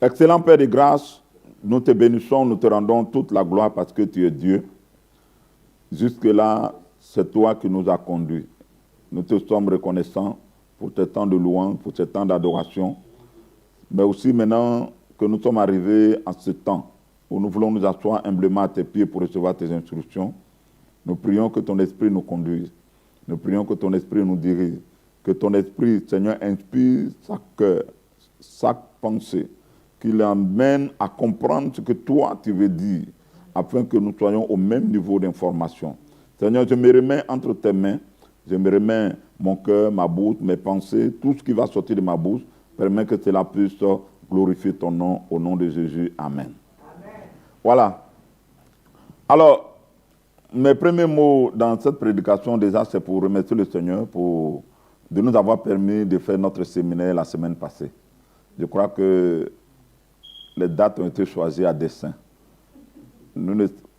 Excellent Père de grâce, nous te bénissons, nous te rendons toute la gloire parce que tu es Dieu. Jusque-là, c'est toi qui nous as conduits. Nous te sommes reconnaissants pour ce temps de louange, pour ce temps d'adoration. Mais aussi maintenant que nous sommes arrivés en ce temps où nous voulons nous asseoir humblement à tes pieds pour recevoir tes instructions, nous prions que ton esprit nous conduise. Nous prions que ton esprit nous dirige. Que ton esprit, Seigneur, inspire chaque cœur, chaque pensée, qu'il l'amène à comprendre ce que toi tu veux dire, afin que nous soyons au même niveau d'information. Seigneur, je me remets entre tes mains, je me remets mon cœur, ma bouche, mes pensées, tout ce qui va sortir de ma bouche, permets que cela puisse glorifier ton nom, au nom de Jésus. Amen. Amen. Voilà. Alors, mes premiers mots dans cette prédication, déjà, c'est pour remercier le Seigneur de nous avoir permis de faire notre séminaire la semaine passée. Je crois que les dates ont été choisies à dessein.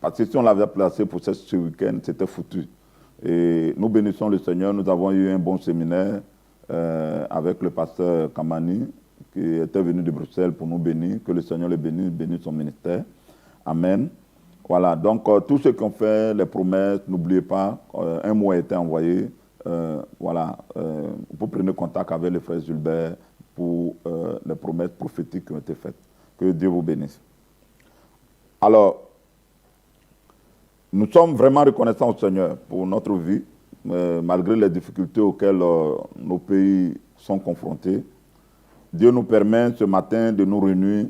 Parce que si on l'avait placé pour ce week-end, c'était foutu. Et nous bénissons le Seigneur. Nous avons eu un bon séminaire avec le pasteur Kamani, qui était venu de Bruxelles pour nous bénir. Que le Seigneur le bénisse son ministère. Amen. Voilà, donc tous ceux qui ont fait les promesses, n'oubliez pas, un mot a été envoyé. Voilà, vous prenez contact avec le frère Gilbert pour les promesses prophétiques qui ont été faites. Que Dieu vous bénisse. Alors, nous sommes vraiment reconnaissants au Seigneur pour notre vie, malgré les difficultés auxquelles nos pays sont confrontés. Dieu nous permet ce matin de nous réunir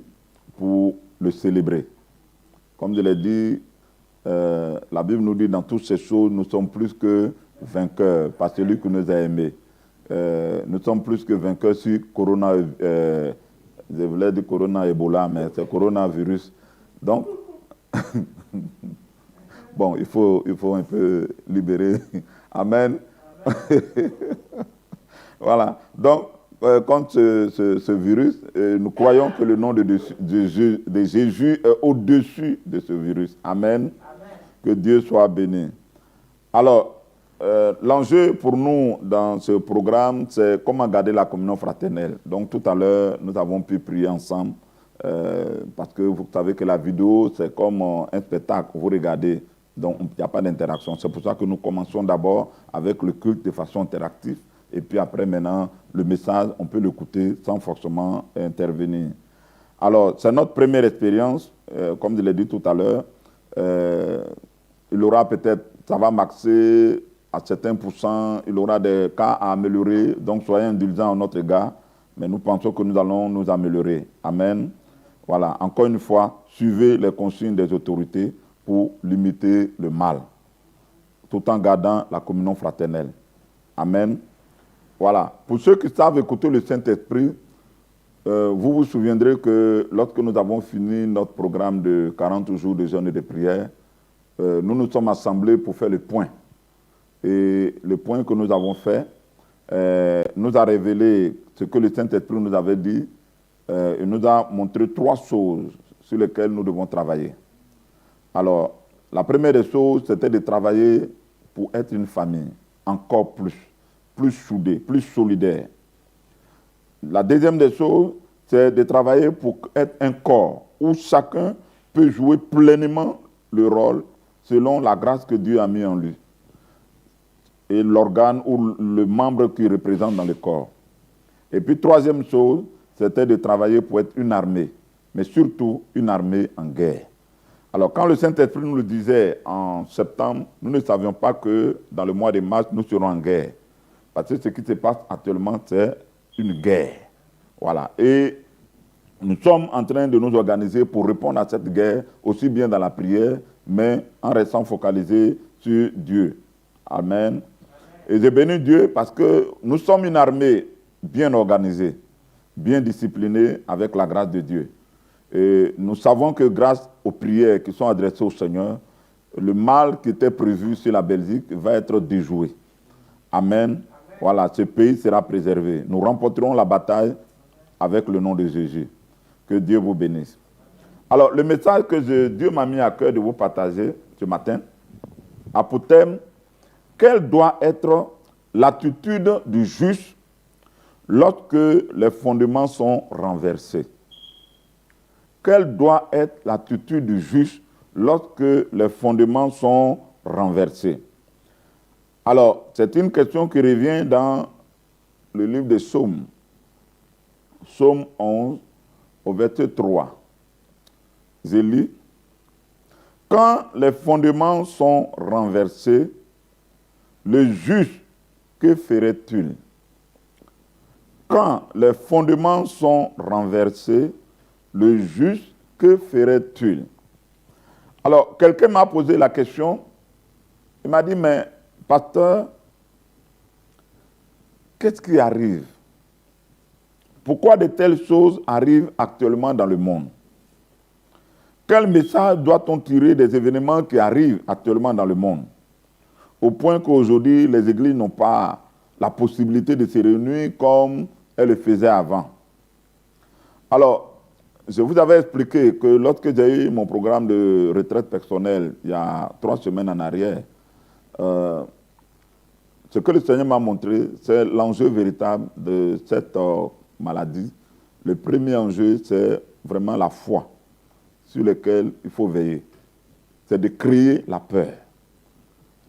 pour le célébrer. Comme je l'ai dit, la Bible nous dit dans toutes ces choses, nous sommes plus que vainqueurs par celui qui nous a aimés. Nous sommes plus que vainqueurs sur Corona, je voulais dire Corona Ebola, mais c'est coronavirus. Donc, bon, il faut un peu libérer. Amen. Voilà. Donc, contre ce virus, nous croyons que le nom de Jésus est au-dessus de ce virus. Amen. Amen. Que Dieu soit béni. Alors, l'enjeu pour nous dans ce programme, c'est comment garder la communion fraternelle. Donc, tout à l'heure, nous avons pu prier ensemble parce que vous savez que la vidéo, c'est comme un spectacle. Vous regardez, donc il n'y a pas d'interaction. C'est pour ça que nous commençons d'abord avec le culte de façon interactive. Et puis après, maintenant, le message, on peut l'écouter sans forcément intervenir. Alors, c'est notre première expérience, comme je l'ai dit tout à l'heure. Il aura peut-être, ça va maxer à certains pourcents, il aura des cas à améliorer, donc soyez indulgents à notre égard, mais nous pensons que nous allons nous améliorer. Amen. Voilà, encore une fois, suivez les consignes des autorités pour limiter le mal, tout en gardant la communion fraternelle. Amen. Voilà. Pour ceux qui savent écouter le Saint-Esprit, vous vous souviendrez que lorsque nous avons fini notre programme de 40 jours de jeûne et de prière, nous nous sommes assemblés pour faire le point. Et le point que nous avons fait nous a révélé ce que le Saint-Esprit nous avait dit. Il nous a montré 3 choses sur lesquelles nous devons travailler. Alors, la première des choses, c'était de travailler pour être une famille, encore plus soudée, plus solidaire. La deuxième des choses, c'est de travailler pour être un corps où chacun peut jouer pleinement le rôle selon la grâce que Dieu a mis en lui et l'organe ou le membre qu'il représente dans le corps. Et puis, troisième chose, c'était de travailler pour être une armée, mais surtout une armée en guerre. Alors, quand le Saint-Esprit nous le disait en septembre, nous ne savions pas que dans le mois de mars, nous serons en guerre. Parce que ce qui se passe actuellement, c'est une guerre. Voilà. Et nous sommes en train de nous organiser pour répondre à cette guerre, aussi bien dans la prière, mais en restant focalisé sur Dieu. Amen. Et je bénis Dieu parce que nous sommes une armée bien organisée, bien disciplinée avec la grâce de Dieu. Et nous savons que grâce aux prières qui sont adressées au Seigneur, le mal qui était prévu sur la Belgique va être déjoué. Amen. Voilà, ce pays sera préservé. Nous remporterons la bataille avec le nom de Jésus. Que Dieu vous bénisse. Alors, le message que Dieu m'a mis à cœur de vous partager ce matin a pour thème « Quelle doit être l'attitude du juste lorsque les fondements sont renversés ?» quelle doit être l'attitude du juste lorsque les fondements sont renversés? Alors, c'est une question qui revient dans le livre des Psaumes. Psaume 11, au verset 3. Je lis. Quand les fondements sont renversés, le juste, que ferait-il? Quand les fondements sont renversés, le juste, que ferait-il? Alors, quelqu'un m'a posé la question. Il m'a dit, mais pasteur, qu'est-ce qui arrive? Pourquoi de telles choses arrivent actuellement dans le monde? Quel message doit-on tirer des événements qui arrivent actuellement dans le monde? Au point qu'aujourd'hui, les églises n'ont pas la possibilité de se réunir comme elles le faisaient avant. Alors, je vous avais expliqué que lorsque j'ai eu mon programme de retraite personnelle, il y a 3 semaines en arrière, ce que le Seigneur m'a montré, c'est l'enjeu véritable de cette maladie. Le premier enjeu, c'est vraiment la foi sur laquelle il faut veiller. C'est de créer la peur.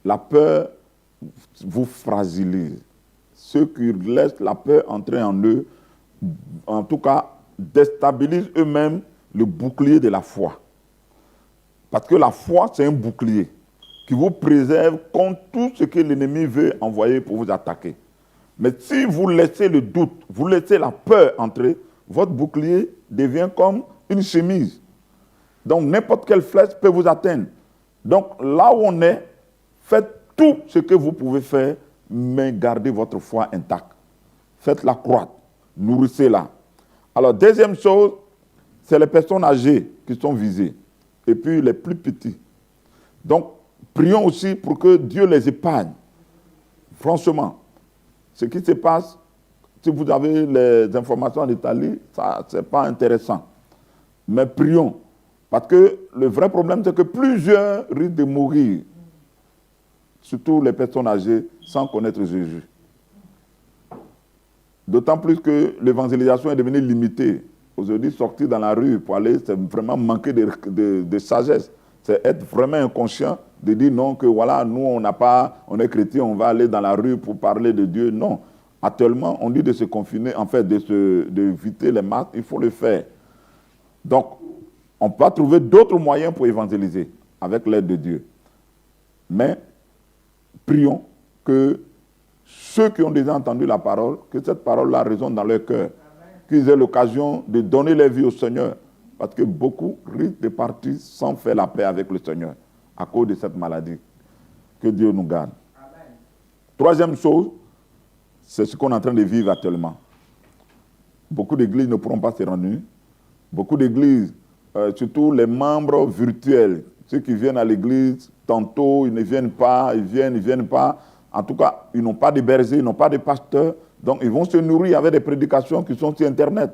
La peur vous fragilise. Ceux qui laissent la peur entrer en eux, en tout cas, déstabilisent eux-mêmes le bouclier de la foi. Parce que la foi, c'est un bouclier qui vous préserve contre tout ce que l'ennemi veut envoyer pour vous attaquer. Mais si vous laissez le doute, vous laissez la peur entrer, votre bouclier devient comme une chemise. Donc n'importe quelle flèche peut vous atteindre. Donc là où on est, faites tout ce que vous pouvez faire, mais gardez votre foi intacte. Faites-la croître, nourrissez-la. Alors deuxième chose, c'est les personnes âgées qui sont visées. Et puis les plus petits. Donc prions aussi pour que Dieu les épargne. Franchement, ce qui se passe, si vous avez les informations en Italie, ça, ce n'est pas intéressant. Mais prions. Parce que le vrai problème, c'est que plusieurs risquent de mourir. Surtout les personnes âgées, sans connaître Jésus. D'autant plus que l'évangélisation est devenue limitée. Aujourd'hui, sortir dans la rue pour aller, c'est vraiment manquer de sagesse. C'est être vraiment inconscient de dire non, que voilà, nous, on est chrétiens, on va aller dans la rue pour parler de Dieu. Non. Actuellement, on dit de se confiner, en fait, d'éviter les masques, il faut le faire. Donc, on peut trouver d'autres moyens pour évangéliser avec l'aide de Dieu. Mais, prions que ceux qui ont déjà entendu la parole, que cette parole-là résonne dans leur cœur, qu'ils aient l'occasion de donner leur vie au Seigneur. Parce que beaucoup risquent de partir sans faire la paix avec le Seigneur à cause de cette maladie. Que Dieu nous garde. Amen. Troisième chose, c'est ce qu'on est en train de vivre actuellement. Beaucoup d'églises ne pourront pas se rendre. Beaucoup d'églises, surtout les membres virtuels, ceux qui viennent à l'église, tantôt ils ne viennent pas, ils viennent pas. En tout cas, ils n'ont pas de berger, ils n'ont pas de pasteur. Donc ils vont se nourrir avec des prédications qui sont sur Internet,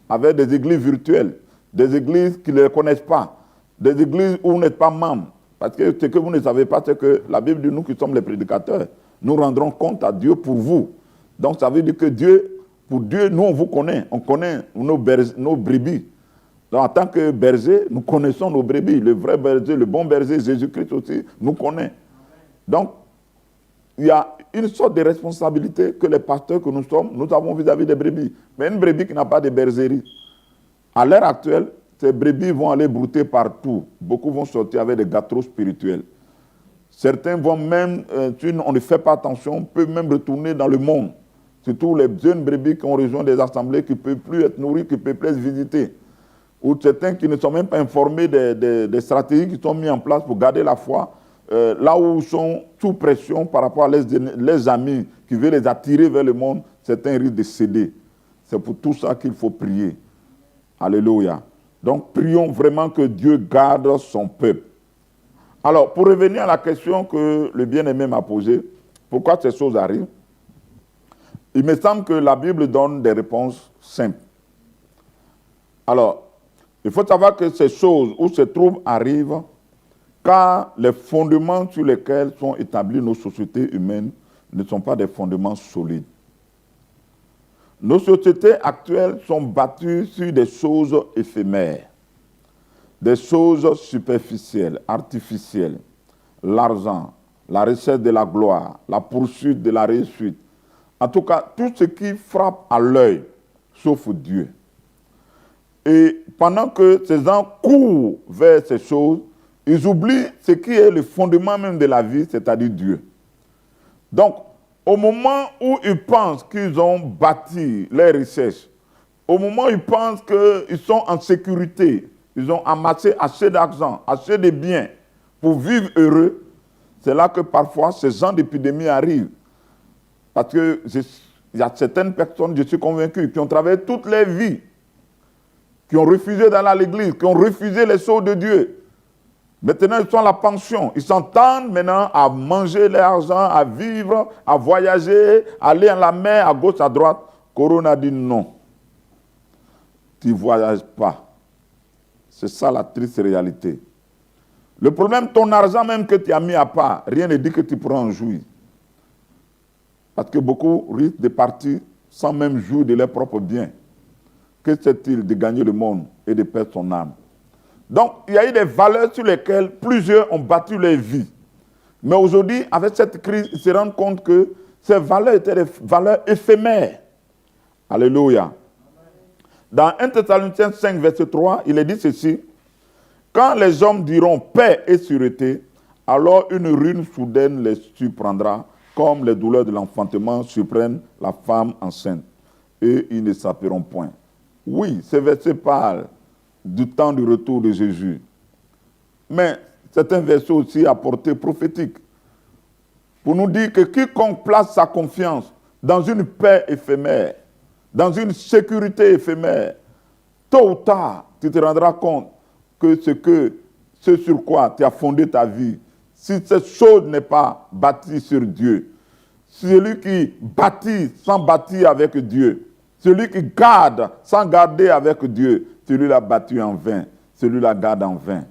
avec des églises virtuelles, des églises qui ne les connaissent pas, des églises où vous n'êtes pas membre. Parce que ce que vous ne savez pas, c'est que la Bible dit, nous qui sommes les prédicateurs, nous rendrons compte à Dieu pour vous. Donc ça veut dire que Dieu, pour Dieu, nous on vous connaît, on connaît nos brebis. Donc en tant que berger, nous connaissons nos brebis. Le vrai berger, le bon berger, Jésus-Christ aussi, nous connaît. Donc, il y a une sorte de responsabilité que les pasteurs que nous sommes, nous avons vis-à-vis des brebis. Mais une brebis qui n'a pas de bergerie, à l'heure actuelle, ces brebis vont aller brouter partout. Beaucoup vont sortir avec des gâteaux spirituels. Certains vont même, si on ne fait pas attention, peuvent même retourner dans le monde. Surtout les jeunes brebis qui ont rejoint des assemblées qui ne peuvent plus être nourries, qui ne peuvent plus être visitées. Ou certains qui ne sont même pas informés des stratégies qui sont mises en place pour garder la foi. Là où ils sont sous pression par rapport à leurs amis qui veulent les attirer vers le monde, certains risquent de céder. C'est pour tout ça qu'il faut prier. Alléluia. Donc, prions vraiment que Dieu garde son peuple. Alors, pour revenir à la question que le bien-aimé m'a posée, pourquoi ces choses arrivent? Il me semble que la Bible donne des réponses simples. Alors, il faut savoir que ces choses où ces troubles arrivent, car les fondements sur lesquels sont établies nos sociétés humaines ne sont pas des fondements solides. Nos sociétés actuelles sont bâties sur des choses éphémères. des choses superficielles, artificielles, l'argent, la recherche de la gloire, la poursuite de la réussite. En tout cas, tout ce qui frappe à l'œil, sauf Dieu. Et pendant que ces gens courent vers ces choses, ils oublient ce qui est le fondement même de la vie, c'est-à-dire Dieu. Donc, au moment où ils pensent qu'ils ont bâti leurs richesses, au moment où ils pensent qu'ils sont en sécurité, ils ont amassé assez d'argent, assez de biens pour vivre heureux, c'est là que parfois ces gens d'épidémie arrivent. Parce qu'il y a certaines personnes, je suis convaincu, qui ont travaillé toute leur vie, qui ont refusé d'aller à l'église, qui ont refusé les choses de Dieu. Maintenant, ils sont à la pension. Ils s'entendent maintenant à manger leur argent, à vivre, à voyager, à aller à la mer, à gauche, à droite. Corona dit non. Tu ne voyages pas. C'est ça la triste réalité. Le problème, ton argent même que tu as mis à part, rien ne dit que tu pourras en jouir. Parce que beaucoup risquent de partir sans même jouir de leurs propres biens. Que c'est-il de gagner le monde et de perdre son âme? Donc, il y a eu des valeurs sur lesquelles plusieurs ont bâti leur vie. Mais aujourd'hui, avec cette crise, ils se rendent compte que ces valeurs étaient des valeurs éphémères. Alléluia. Dans 1 Thessaloniciens 5, verset 3, il est dit ceci. Quand les hommes diront paix et sûreté, alors une ruine soudaine les surprendra, comme les douleurs de l'enfantement surprennent la femme enceinte. Et ils ne s'appuieront point. Oui, ce verset parle du temps du retour de Jésus. Mais c'est un verset aussi à portée prophétique. Pour nous dire que quiconque place sa confiance dans une paix éphémère, dans une sécurité éphémère, tôt ou tard, tu te rendras compte que ce sur quoi tu as fondé ta vie, si cette chose n'est pas bâtie sur Dieu, celui qui bâtit sans bâtir avec Dieu, celui qui garde sans garder avec Dieu, celui-là bâti en vain, celui-là garde en vain.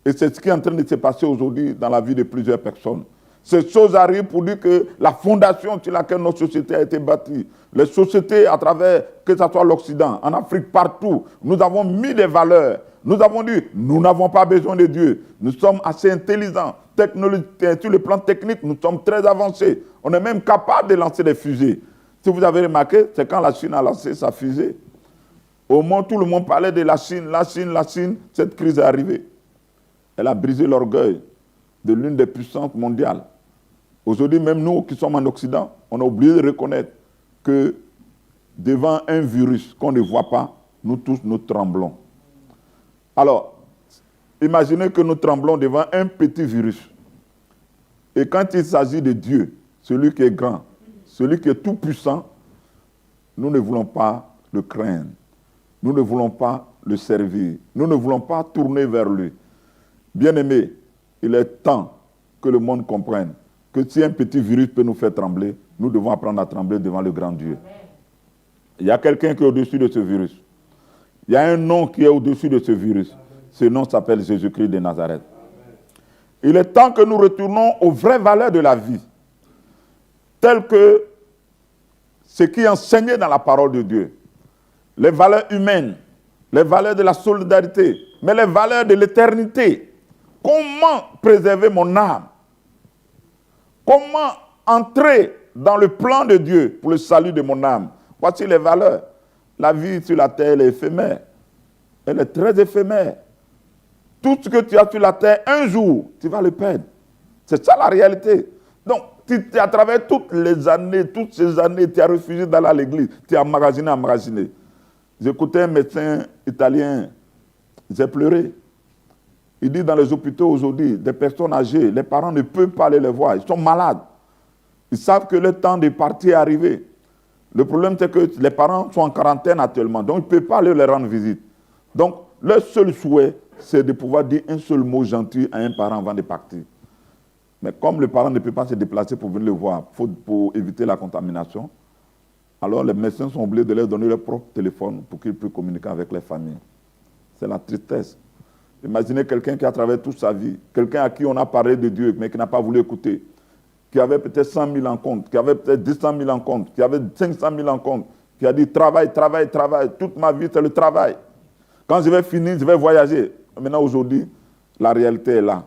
Et c'est ce qui est en train de se passer aujourd'hui dans la vie de plusieurs personnes. Ces choses arrivent pour dire que la fondation sur laquelle notre société a été bâtie, les sociétés à travers, que ce soit l'Occident, en Afrique, partout, nous avons mis des valeurs. Nous avons dit, nous n'avons pas besoin de Dieu. Nous sommes assez intelligents. Sur le plan technique, nous sommes très avancés. On est même capable de lancer des fusées. Si vous avez remarqué, c'est quand la Chine a lancé sa fusée. Au moment où tout le monde parlait de la Chine, cette crise est arrivée. Elle a brisé l'orgueil de l'une des puissances mondiales. Aujourd'hui, même nous qui sommes en Occident, on a oublié de reconnaître que devant un virus qu'on ne voit pas, nous tous, nous tremblons. Alors, imaginez que nous tremblons devant un petit virus. Et quand il s'agit de Dieu, celui qui est grand, celui qui est tout puissant, nous ne voulons pas le craindre. Nous ne voulons pas le servir. Nous ne voulons pas tourner vers lui. Bien-aimés, il est temps que le monde comprenne que si un petit virus peut nous faire trembler, nous devons apprendre à trembler devant le grand Dieu. Il y a quelqu'un qui est au-dessus de ce virus. Il y a un nom qui est au-dessus de ce virus. Ce nom s'appelle Jésus-Christ de Nazareth. Il est temps que nous retournons aux vraies valeurs de la vie, telles que ce qui est enseigné dans la parole de Dieu. Les valeurs humaines, les valeurs de la solidarité, mais les valeurs de l'éternité. Comment préserver mon âme? Comment entrer dans le plan de Dieu pour le salut de mon âme? Voici les valeurs. La vie sur la terre, elle est éphémère. Elle est très éphémère. Tout ce que tu as sur la terre, un jour, tu vas le perdre. C'est ça la réalité. Donc, à travers toutes ces années, tu as refusé d'aller à l'église. Tu as emmagasiné. J'écoutais un médecin italien, j'ai pleuré. Il dit dans les hôpitaux aujourd'hui, des personnes âgées, les parents ne peuvent pas aller les voir, ils sont malades. Ils savent que le temps de partir est arrivé. Le problème, c'est que les parents sont en quarantaine actuellement, donc ils ne peuvent pas aller leur rendre visite. Donc, leur seul souhait, c'est de pouvoir dire un seul mot gentil à un parent avant de partir. Mais comme le parent ne peut pas se déplacer pour venir le voir, pour éviter la contamination, alors les médecins sont obligés de leur donner leur propre téléphone pour qu'ils puissent communiquer avec les familles. C'est la tristesse. Imaginez quelqu'un qui a travaillé toute sa vie, quelqu'un à qui on a parlé de Dieu, mais qui n'a pas voulu écouter, qui avait peut-être 100 000 en compte, qui avait peut-être 200 000 en compte, qui avait 500 000 en compte, qui a dit travail, toute ma vie c'est le travail. Quand je vais finir, je vais voyager. Maintenant, aujourd'hui, la réalité est là.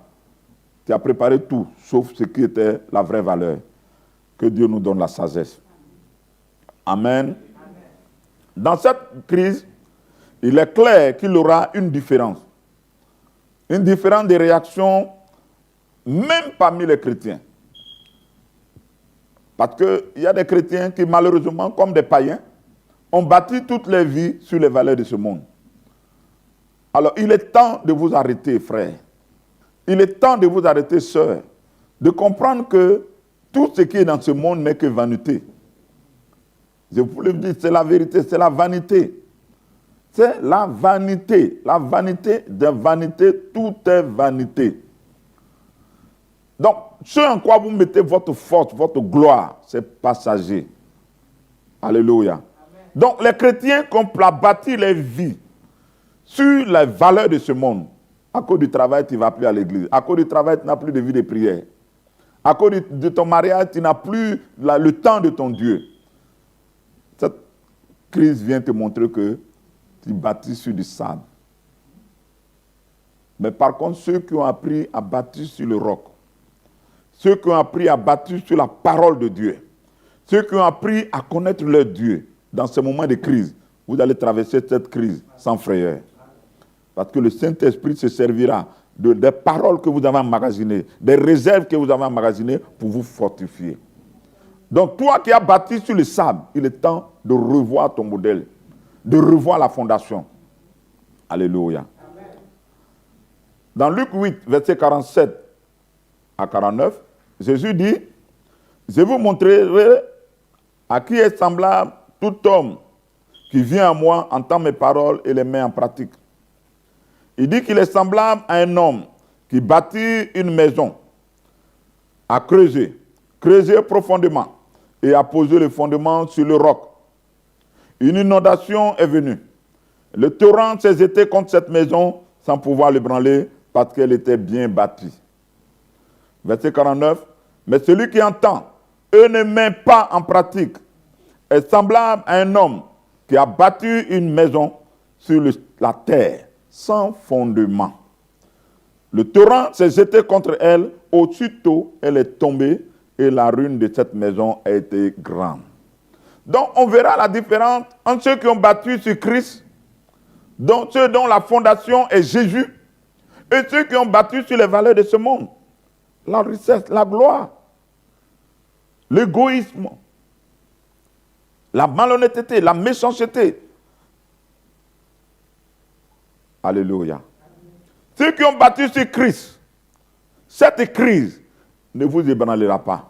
Tu as préparé tout, sauf ce qui était la vraie valeur. Que Dieu nous donne la sagesse. Amen. Dans cette crise, il est clair qu'il y aura une différence. Une différence des réactions, même parmi les chrétiens. Parce qu'il y a des chrétiens qui, malheureusement, comme des païens, ont bâti toute leur vie sur les valeurs de ce monde. Alors, il est temps de vous arrêter, frères. Il est temps de vous arrêter, sœurs, de comprendre que tout ce qui est dans ce monde n'est que vanité. Je vous le dis, c'est la vérité, c'est la vanité. C'est la vanité. La vanité de vanité, tout est vanité. Donc, ce en quoi vous mettez votre force, votre gloire, c'est passager. Alléluia. Amen. Donc, les chrétiens qui ont bâti leur vie sur les valeurs de ce monde, à cause du travail, tu ne vas plus à l'église. À cause du travail, tu n'as plus de vie de prière. À cause de ton mariage, tu n'as plus le temps de ton Dieu. Cette crise vient te montrer que tu bâtis sur du sable. Mais par contre, ceux qui ont appris à bâtir sur le roc, ceux qui ont appris à bâtir sur la parole de Dieu, ceux qui ont appris à connaître leur Dieu, dans ce moment de crise, vous allez traverser cette crise sans frayeur. Parce que le Saint-Esprit se servira des paroles que vous avez emmagasinées, des réserves que vous avez emmagasinées pour vous fortifier. Donc toi qui as bâti sur le sable, il est temps de revoir ton modèle, de revoir la fondation. Alléluia. Amen. Dans Luc 8, verset 47 à 49, Jésus dit, « Je vous montrerai à qui est semblable tout homme qui vient à moi, entend mes paroles et les met en pratique. » Il dit qu'il est semblable à un homme qui bâtit une maison, a creusé profondément et a posé le fondement sur le roc. Une inondation est venue. Le torrent s'est jeté contre cette maison sans pouvoir l'ébranler parce qu'elle était bien bâtie. Verset 49. Mais celui qui entend et ne met pas en pratique est semblable à un homme qui a bâti une maison sur la terre sans fondement. Le torrent s'est jeté contre elle, aussitôt elle est tombée et la ruine de cette maison a été grande. Donc on verra la différence entre ceux qui ont bâti sur Christ, donc ceux dont la fondation est Jésus, et ceux qui ont bâti sur les valeurs de ce monde. La richesse, la gloire, l'égoïsme, la malhonnêteté, la méchanceté. Alléluia. Ceux qui ont bâti sur Christ, cette crise ne vous ébranlera pas.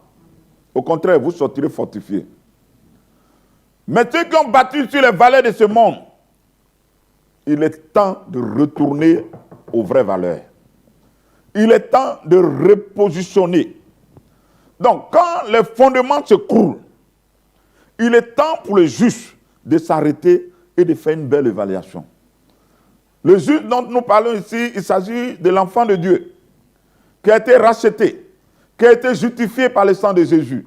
Au contraire, vous sortirez fortifiés. Mais ceux qui ont bâti sur les valeurs de ce monde, il est temps de retourner aux vraies valeurs. Il est temps de repositionner. Donc, quand les fondements se croulent, il est temps pour le juste de s'arrêter et de faire une belle évaluation. Le juste dont nous parlons ici, il s'agit de l'enfant de Dieu, qui a été racheté, qui a été justifié par le sang de Jésus.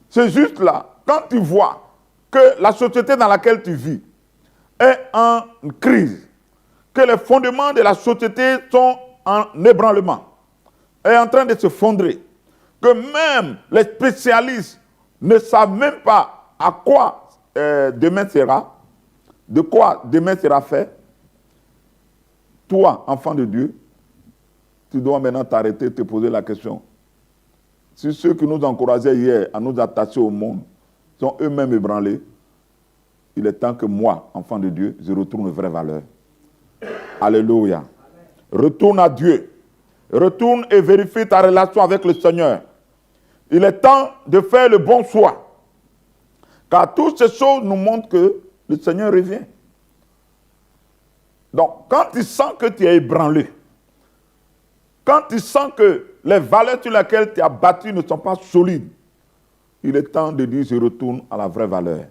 Ce juste-là, quand tu vois que la société dans laquelle tu vis est en crise, que les fondements de la société sont en ébranlement, est en train de se fondrer, que même les spécialistes ne savent même pas à quoi demain sera, de quoi demain sera fait, toi, enfant de Dieu, tu dois maintenant t'arrêter et te poser la question. Si ceux qui nous encourageaient hier à nous attacher au monde sont eux-mêmes ébranlés, il est temps que moi, enfant de Dieu, je retourne aux vraies valeurs. Alléluia. Amen. Retourne à Dieu. Retourne et vérifie ta relation avec le Seigneur. Il est temps de faire le bon choix. Car toutes ces choses nous montrent que le Seigneur revient. Donc, quand tu sens que tu es ébranlé, quand tu sens que les valeurs sur lesquelles tu as bâti ne sont pas solides, il est temps de dire, je retourne à la vraie valeur.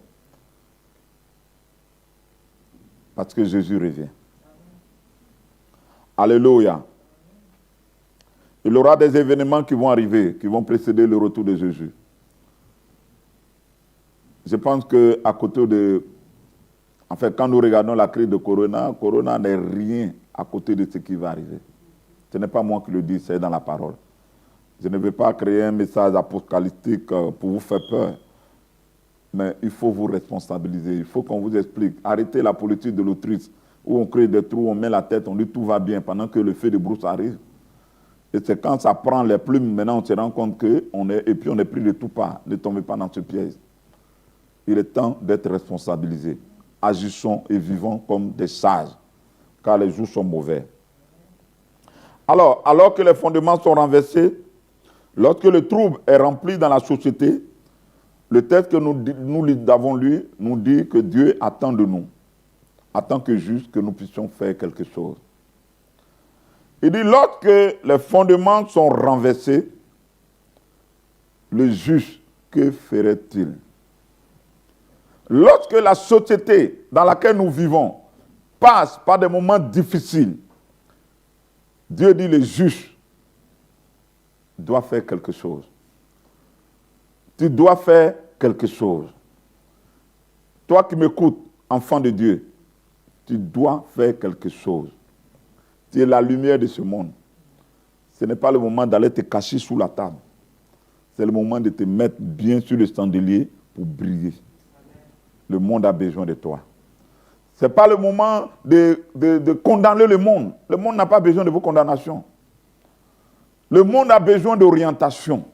Parce que Jésus revient. Alléluia. Il y aura des événements qui vont arriver, qui vont précéder le retour de Jésus. Je pense qu'à côté de... En fait, quand nous regardons la crise de Corona n'est rien à côté de ce qui va arriver. Ce n'est pas moi qui le dis, c'est dans la parole. Je ne vais pas créer un message apocalyptique pour vous faire peur. Mais il faut vous responsabiliser. Il faut qu'on vous explique. Arrêtez la politique de l'autrice où on crée des trous, on met la tête, on dit tout va bien pendant que le feu de brousse arrive. Et c'est quand ça prend les plumes, maintenant on se rend compte qu'on est, et puis on est pris de tout part. Ne tombez pas dans ce piège. Il est temps d'être responsabilisé. Agissons et vivons comme des sages, car les jours sont mauvais. Alors que les fondements sont renversés, lorsque le trouble est rempli dans la société, le texte que nous avons lu nous dit que Dieu attend de nous, attend que juste que nous puissions faire quelque chose. Il dit, lorsque les fondements sont renversés, le juge, que ferait-il? Lorsque la société dans laquelle nous vivons passe par des moments difficiles, Dieu dit, le juge doit faire quelque chose. Tu dois faire quelque chose. Toi qui m'écoutes, enfant de Dieu, tu dois faire quelque chose. Tu es la lumière de ce monde. Ce n'est pas le moment d'aller te cacher sous la table. C'est le moment de te mettre bien sur le chandelier pour briller. Le monde a besoin de toi. Ce n'est pas le moment de condamner le monde. Le monde n'a pas besoin de vos condamnations. Le monde a besoin d'orientation.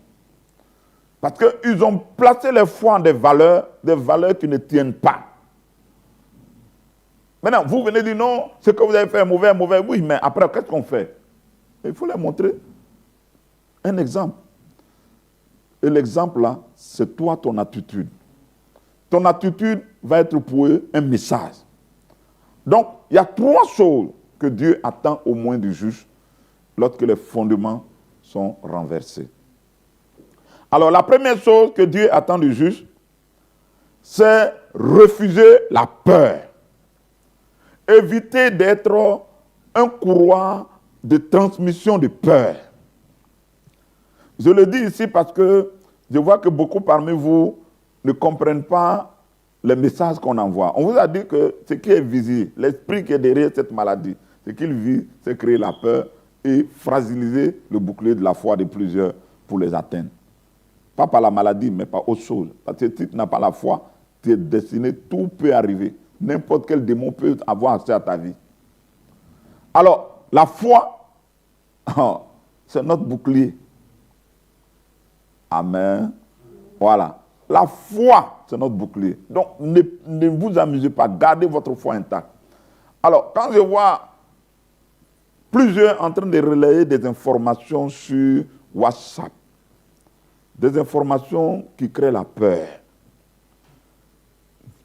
Parce qu'ils ont placé les foi en des valeurs qui ne tiennent pas. Maintenant, vous venez dire non, ce que vous avez fait est mauvais, mauvais. Oui, mais après, qu'est-ce qu'on fait? Il faut leur montrer un exemple. Et l'exemple là, c'est toi, ton attitude. Ton attitude va être pour eux un message. Donc, il y a 3 choses que Dieu attend au moins du juge lorsque les fondements sont renversés. Alors, la première chose que Dieu attend du juge, c'est refuser la peur. Éviter d'être un courroie de transmission de peur. Je le dis ici parce que je vois que beaucoup parmi vous ne comprennent pas les messages qu'on envoie. On vous a dit que ce qui est visible, l'esprit qui est derrière cette maladie, ce qu'il vit, c'est créer la peur et fragiliser le bouclier de la foi de plusieurs pour les atteindre. Pas par la maladie, mais par autre chose. Parce que si tu n'as pas la foi, tu es destiné, tout peut arriver. N'importe quel démon peut avoir accès à ta vie. Alors, la foi, c'est notre bouclier. Amen. Voilà. La foi, c'est notre bouclier. Donc, ne vous amusez pas. Gardez votre foi intacte. Alors, quand je vois plusieurs en train de relayer des informations sur WhatsApp, des informations qui créent la peur.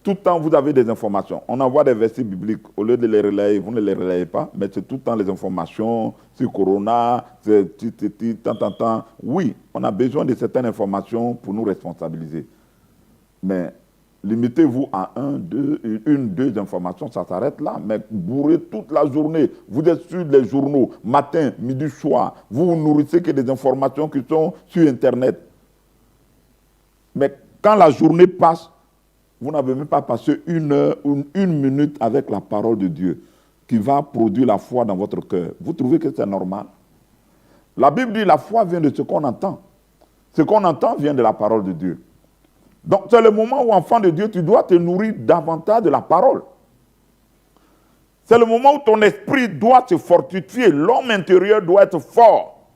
Tout le temps, vous avez des informations. On envoie des versets bibliques. Au lieu de les relayer, vous ne les relayez pas, mais c'est tout le temps les informations sur Corona, tant. Oui, on a besoin de certaines informations pour nous responsabiliser. Mais limitez-vous à deux informations, ça s'arrête là. Mais bourrez toute la journée. Vous êtes sur les journaux, matin, midi, soir. Vous vous nourrissez que des informations qui sont sur Internet. Mais quand la journée passe, vous n'avez même pas passé une heure ou une minute avec la parole de Dieu qui va produire la foi dans votre cœur. Vous trouvez que c'est normal? La Bible dit la foi vient de ce qu'on entend. Ce qu'on entend vient de la parole de Dieu. Donc c'est le moment où, enfant de Dieu, tu dois te nourrir davantage de la parole. C'est le moment où ton esprit doit se fortifier. L'homme intérieur doit être fort.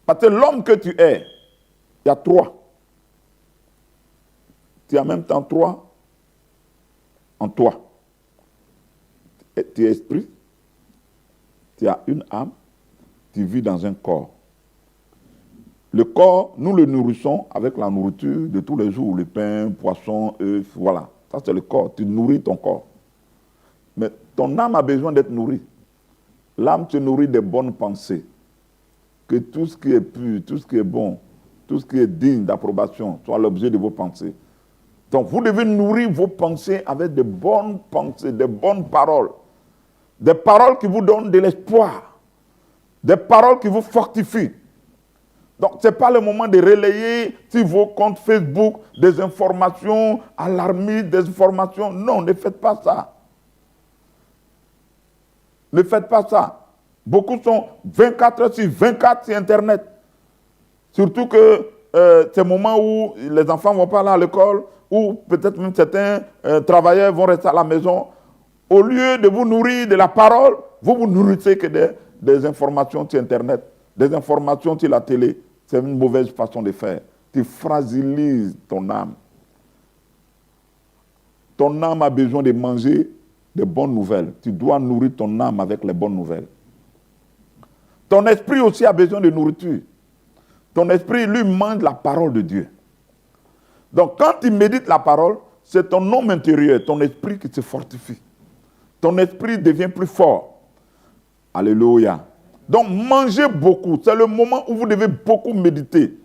Parce que l'homme que tu es, il y a 3. Tu as en même temps 3 en toi. Tu es esprit, tu as une âme, tu vis dans un corps. Le corps, nous le nourrissons avec la nourriture de tous les jours, le pain, poisson, œufs, voilà. Ça c'est le corps, tu nourris ton corps. Mais ton âme a besoin d'être nourrie. L'âme se nourrit des bonnes pensées. Que tout ce qui est pur, tout ce qui est bon, tout ce qui est digne d'approbation soit l'objet de vos pensées. Donc, vous devez nourrir vos pensées avec de bonnes pensées, de bonnes paroles. Des paroles qui vous donnent de l'espoir. Des paroles qui vous fortifient. Donc, ce n'est pas le moment de relayer sur vos comptes Facebook des informations alarmistes, des informations. Non, ne faites pas ça. Ne faites pas ça. Beaucoup sont 24 heures sur 24 sur Internet. Surtout que ces moments où les enfants ne vont pas aller à l'école, ou peut-être même certains travailleurs vont rester à la maison. Au lieu de vous nourrir de la parole, vous vous nourrissez que des informations sur Internet, des informations sur la télé. C'est une mauvaise façon de faire. Tu fragilises ton âme. Ton âme a besoin de manger de bonnes nouvelles. Tu dois nourrir ton âme avec les bonnes nouvelles. Ton esprit aussi a besoin de nourriture. Ton esprit, lui, mange la parole de Dieu. Donc, quand tu médites la parole, c'est ton homme intérieur, ton esprit qui se fortifie. Ton esprit devient plus fort. Alléluia. Donc, mangez beaucoup. C'est le moment où vous devez beaucoup méditer.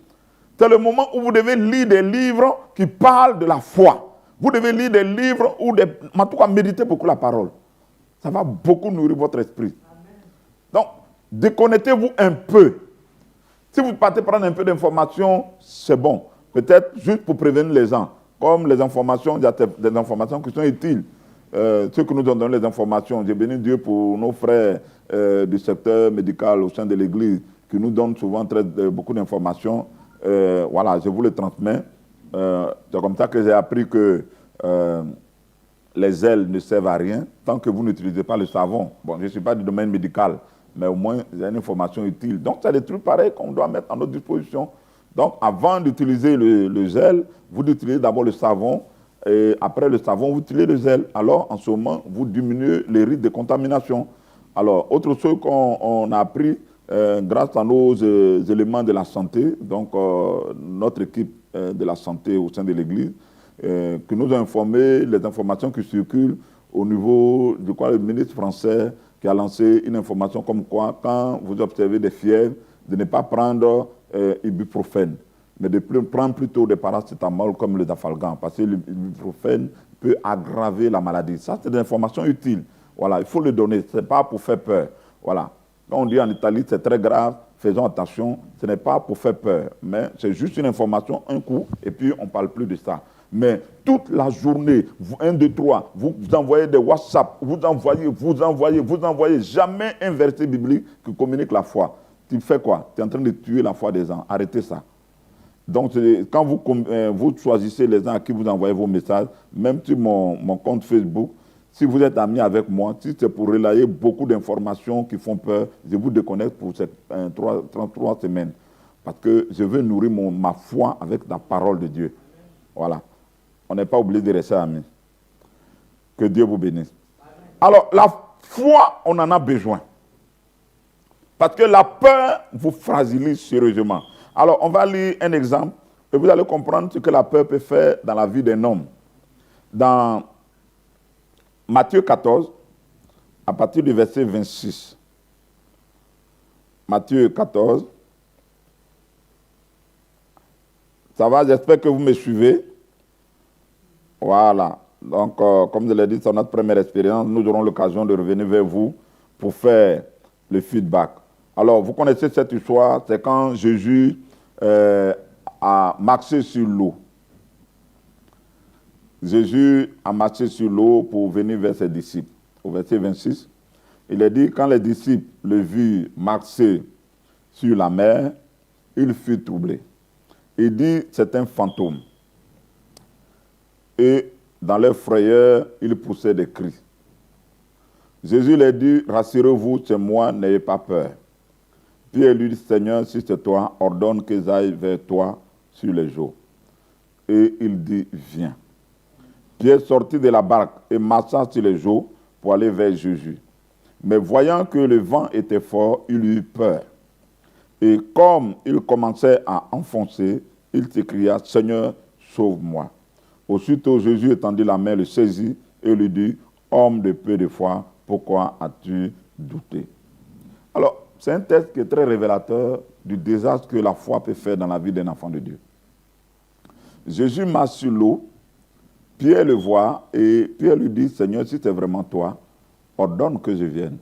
C'est le moment où vous devez lire des livres qui parlent de la foi. Vous devez lire des livres ou en tout cas méditer beaucoup la parole. Ça va beaucoup nourrir votre esprit. Donc, déconnectez-vous un peu. Si vous partez prendre un peu d'informations, c'est bon. Peut-être juste pour prévenir les gens. Comme les informations, il y a des informations qui sont utiles. Ceux qui nous ont donné les informations, j'ai béni Dieu pour nos frères du secteur médical au sein de l'Église qui nous donnent souvent beaucoup d'informations. Voilà, je vous les transmets. C'est comme ça que j'ai appris que les ailes ne servent à rien tant que vous n'utilisez pas le savon. Bon, je ne suis pas du domaine médical, mais au moins, il y a une information utile. Donc, c'est des trucs pareils qu'on doit mettre à notre disposition. Donc, avant d'utiliser le gel, vous utilisez d'abord le savon, et après le savon, vous utilisez le gel. Alors, en ce moment, vous diminuez les risques de contamination. Alors, autre chose qu'on a appris, grâce à nos éléments de la santé, donc notre équipe de la santé au sein de l'Église, qui nous a informé les informations qui circulent au niveau, je crois, le ministre français qui a lancé une information comme quoi, quand vous observez des fièvres, de ne pas prendre ibuprofène, mais de prendre plutôt des paracétamol comme le dafalgan, parce que l'ibuprofène peut aggraver la maladie. Ça, c'est des informations utiles. Voilà, il faut le donner, ce n'est pas pour faire peur. Voilà. Quand on dit en Italie, c'est très grave, faisons attention, ce n'est pas pour faire peur, mais c'est juste une information, un coup, et puis on ne parle plus de ça. Mais toute la journée, 1, 2, 3, vous envoyez des WhatsApp, vous envoyez, jamais un verset biblique qui communique la foi. Tu fais quoi? Tu es en train de tuer la foi des gens. Arrêtez ça. Donc, quand vous choisissez les gens à qui vous envoyez vos messages, même sur mon compte Facebook, si vous êtes amis avec moi, si c'est pour relayer beaucoup d'informations qui font peur, je vous déconnecte pour ces 33 semaines. Parce que je veux nourrir ma foi avec la parole de Dieu. Voilà. On n'est pas obligé de rester amis. Que Dieu vous bénisse. Alors, la foi, on en a besoin. Parce que la peur vous fragilise sérieusement. Alors, on va lire un exemple et vous allez comprendre ce que la peur peut faire dans la vie d'un homme. Dans Matthieu 14, à partir du verset 26. Matthieu 14. Ça va, j'espère que vous me suivez. Voilà. Donc, comme je l'ai dit, c'est notre première expérience. Nous aurons l'occasion de revenir vers vous pour faire le feedback. Alors, vous connaissez cette histoire, c'est quand Jésus a marché sur l'eau. Jésus a marché sur l'eau pour venir vers ses disciples. Au verset 26, il est dit, quand les disciples le virent marcher sur la mer, ils furent troublés. Il dit, c'est un fantôme. Et dans leur frayeur, ils poussaient des cris. Jésus leur dit, rassurez-vous, c'est moi, n'ayez pas peur. Pierre lui dit, Seigneur, si c'est toi, ordonne que j'aille vers toi sur les eaux. Et il dit, viens. Pierre sortit de la barque et marcha sur les eaux pour aller vers Jésus. Mais voyant que le vent était fort, il eut peur. Et comme il commençait à enfoncer, il s'écria, Seigneur, sauve-moi. Aussitôt Jésus étendit la main, le saisit et lui dit, homme de peu de foi, pourquoi as-tu douté? Alors, c'est un texte qui est très révélateur du désastre que la foi peut faire dans la vie d'un enfant de Dieu. Jésus marche sur l'eau, Pierre le voit et Pierre lui dit, Seigneur, si c'est vraiment toi, ordonne que je vienne.